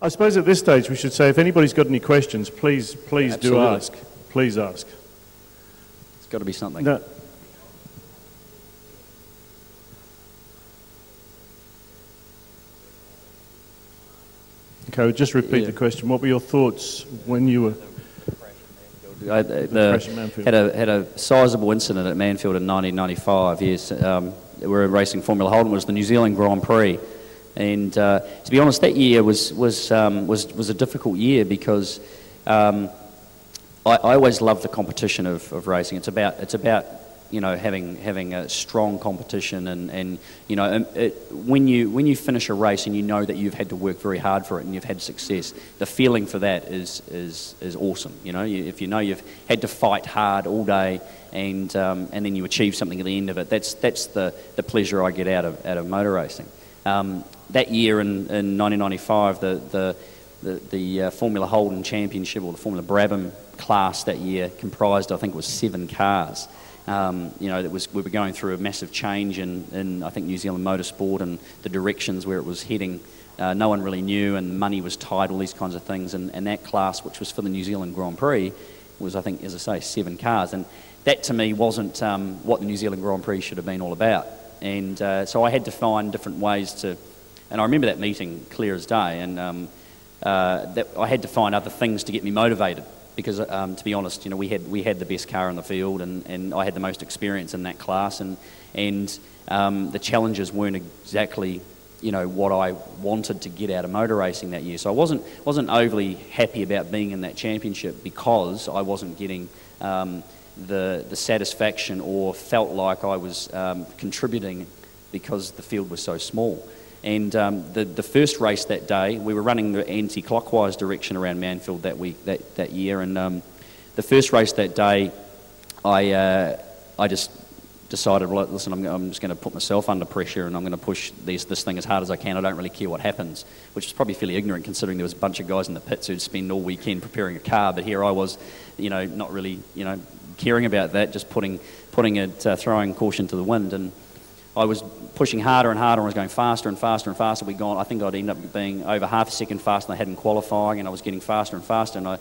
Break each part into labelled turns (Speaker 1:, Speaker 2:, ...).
Speaker 1: I suppose at this stage we should say if anybody's got any questions, please do ask. Please ask.
Speaker 2: It's got to be something.
Speaker 1: No. Okay, just repeat the question. What were your thoughts when you were...
Speaker 2: I had a sizable incident at Manfield in 1995. Yes, we were racing Formula Holden. It was the New Zealand Grand Prix, and to be honest, that year was a difficult year because I always loved the competition of racing. It's about you know having a strong competition and you know when you finish a race and you know that you've had to work very hard for it and you've had success, the feeling for that is awesome. You know, if you know you've had to fight hard all day and then you achieve something at the end of it, that's the pleasure I get out of motor racing. That year in 1995, the Formula Holden Championship, or the Formula Brabham class that year, comprised, I think it was 7 cars. You know, we were going through a massive change in I think New Zealand motorsport and the directions where it was heading. No one really knew, and money was tight, all these kinds of things. And that class, which was for the New Zealand Grand Prix, was, I think, as I say, 7 cars. And that to me wasn't what the New Zealand Grand Prix should have been all about. And so I had to find different ways to. And I remember that meeting clear as day. And that I had to find other things to get me motivated. Because to be honest, you know, we had the best car in the field, and I had the most experience in that class, and the challenges weren't exactly, you know, what I wanted to get out of motor racing that year. So I wasn't overly happy about being in that championship because I wasn't getting the satisfaction or felt like I was contributing because the field was so small. And the first race that day, we were running the anti-clockwise direction around Manfield that year. And the first race that day, I just decided, well, listen, I'm just going to put myself under pressure and I'm going to push this thing as hard as I can. I don't really care what happens, which is probably fairly ignorant considering there was a bunch of guys in the pits who'd spend all weekend preparing a car. But here I was, you know, not really, you know, caring about that, just throwing caution to the wind. And I was pushing harder and harder, and I was going faster and faster and faster. I think I'd end up being over half a second faster than I had in qualifying, and I was getting faster and faster. And I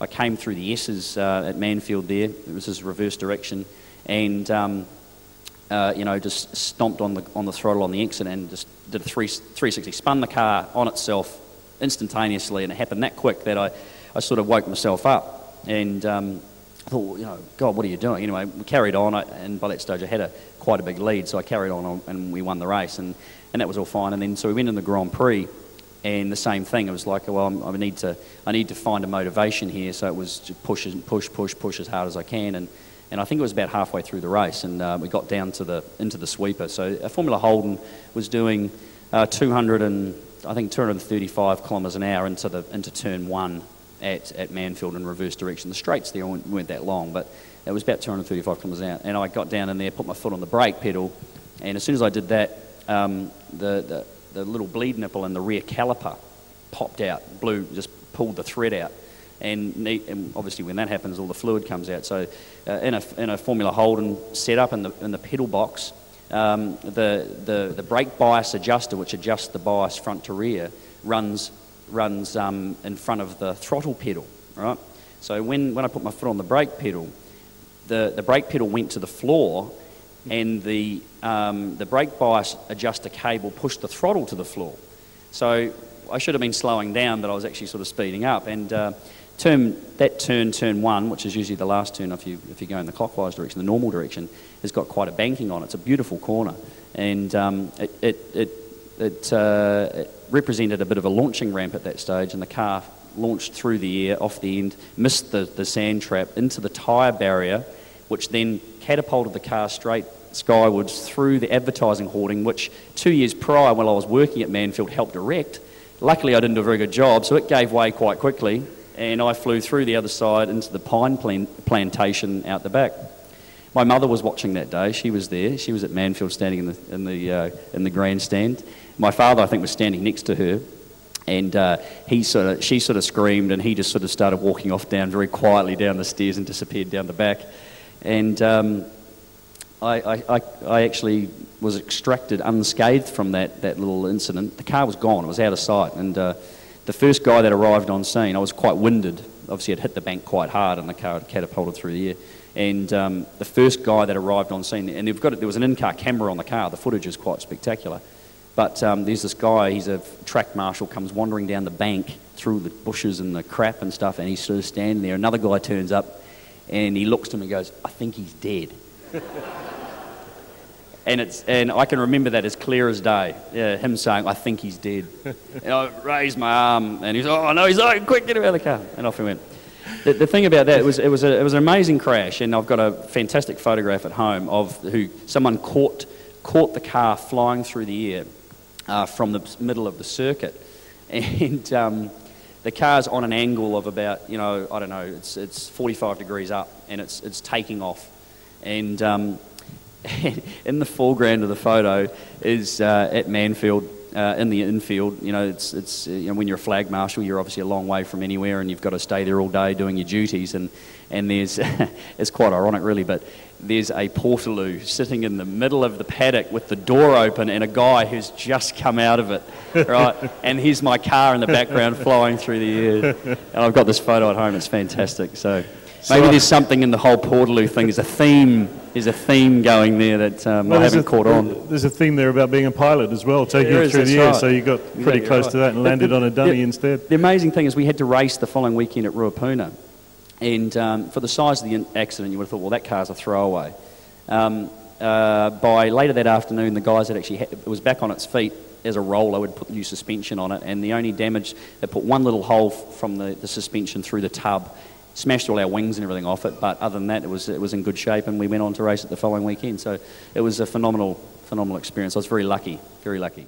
Speaker 2: came through the S's at Manfield there. It was this reverse direction, and you know, just stomped on the throttle on the exit and just did a 360, spun the car on itself instantaneously, and it happened that quick that I sort of woke myself up and. I thought, you know, God, what are you doing? Anyway, we carried on, and by that stage I had quite a big lead, so I carried on and we won the race, and that was all fine. And then so we went in the Grand Prix, and the same thing. It was like, well, I need to find a motivation here, so it was to push as hard as I can, and I think it was about halfway through the race, and we got down into the sweeper. So Formula Holden was doing 235 kilometres an hour into turn 1. At Manfield in reverse direction. The straights there weren't that long, but it was about 235 kilometres an hour. And I got down in there, put my foot on the brake pedal, and as soon as I did that, the little bleed nipple in the rear caliper popped out, just pulled the thread out. And obviously when that happens, all the fluid comes out. So in a Formula Holden setup in the pedal box, the brake bias adjuster, which adjusts the bias front to rear, runs in front of the throttle pedal, right? So when I put my foot on the brake pedal, the brake pedal went to the floor, and the brake bias adjuster cable pushed the throttle to the floor. So I should have been slowing down, but I was actually sort of speeding up. And turn 1, which is usually the last turn if you go in the clockwise direction, the normal direction, has got quite a banking on it. It's a beautiful corner, and it represented a bit of a launching ramp at that stage, and the car launched through the air, off the end, missed the sand trap into the tyre barrier, which then catapulted the car straight skywards through the advertising hoarding, which 2 years prior, while I was working at Manfield, helped erect. Luckily, I didn't do a very good job, so it gave way quite quickly, and I flew through the other side into the pine plantation out the back. My mother was watching that day. She was there. She was at Manfield, standing in the grandstand. My father, I think, was standing next to her, and she sort of screamed, and he just sort of started walking off down very quietly down the stairs and disappeared down the back. And I actually was extracted unscathed from that little incident. The car was gone. It was out of sight, and the first guy that arrived on scene, I was quite winded. Obviously, I'd hit the bank quite hard and the car had catapulted through the air. And the first guy that arrived on scene, and there was an in-car camera on the car, the footage is quite spectacular. But there's this guy, he's a track marshal, comes wandering down the bank through the bushes and the crap and stuff, and he's sort of standing there. Another guy turns up, and he looks to him and goes, "I think he's dead." And I can remember that as clear as day, him saying, "I think he's dead." And I raised my arm, and he's, "Oh, no, he's like, quick, get him out of the car." And off he went. The thing about that, it was an amazing crash, and I've got a fantastic photograph at home of someone caught the car flying through the air from the middle of the circuit, and the car's on an angle of about, I don't know, it's 45 degrees up, and it's taking off, and in the foreground of the photo is at Mansfield. In the infield, it's when you're a flag marshal, you're obviously a long way from anywhere, and you've got to stay there all day doing your duties. And there's, it's quite ironic, really, but there's a portaloo sitting in the middle of the paddock with the door open, and a guy who's just come out of it, right? And here's my car in the background flying through the air, and I've got this photo at home. It's fantastic. So maybe there's something in the whole portaloo thing. There's a theme. There's a theme going there that I haven't caught on.
Speaker 1: There's a theme there about being a pilot as well, taking it through the air, so you got pretty close to that and landed on a dummy instead.
Speaker 2: The amazing thing is we had to race the following weekend at Ruapuna, and for the size of the accident, you would have thought, well, that car's a throwaway. By later that afternoon, the guys had actually it was back on its feet as a roller, would put new suspension on it, and the only damage, they put one little hole from the suspension through the tub, smashed all our wings and everything off it, but other than that, it was in good shape, and we went on to race it the following weekend. So it was a phenomenal experience. I was very lucky, very lucky.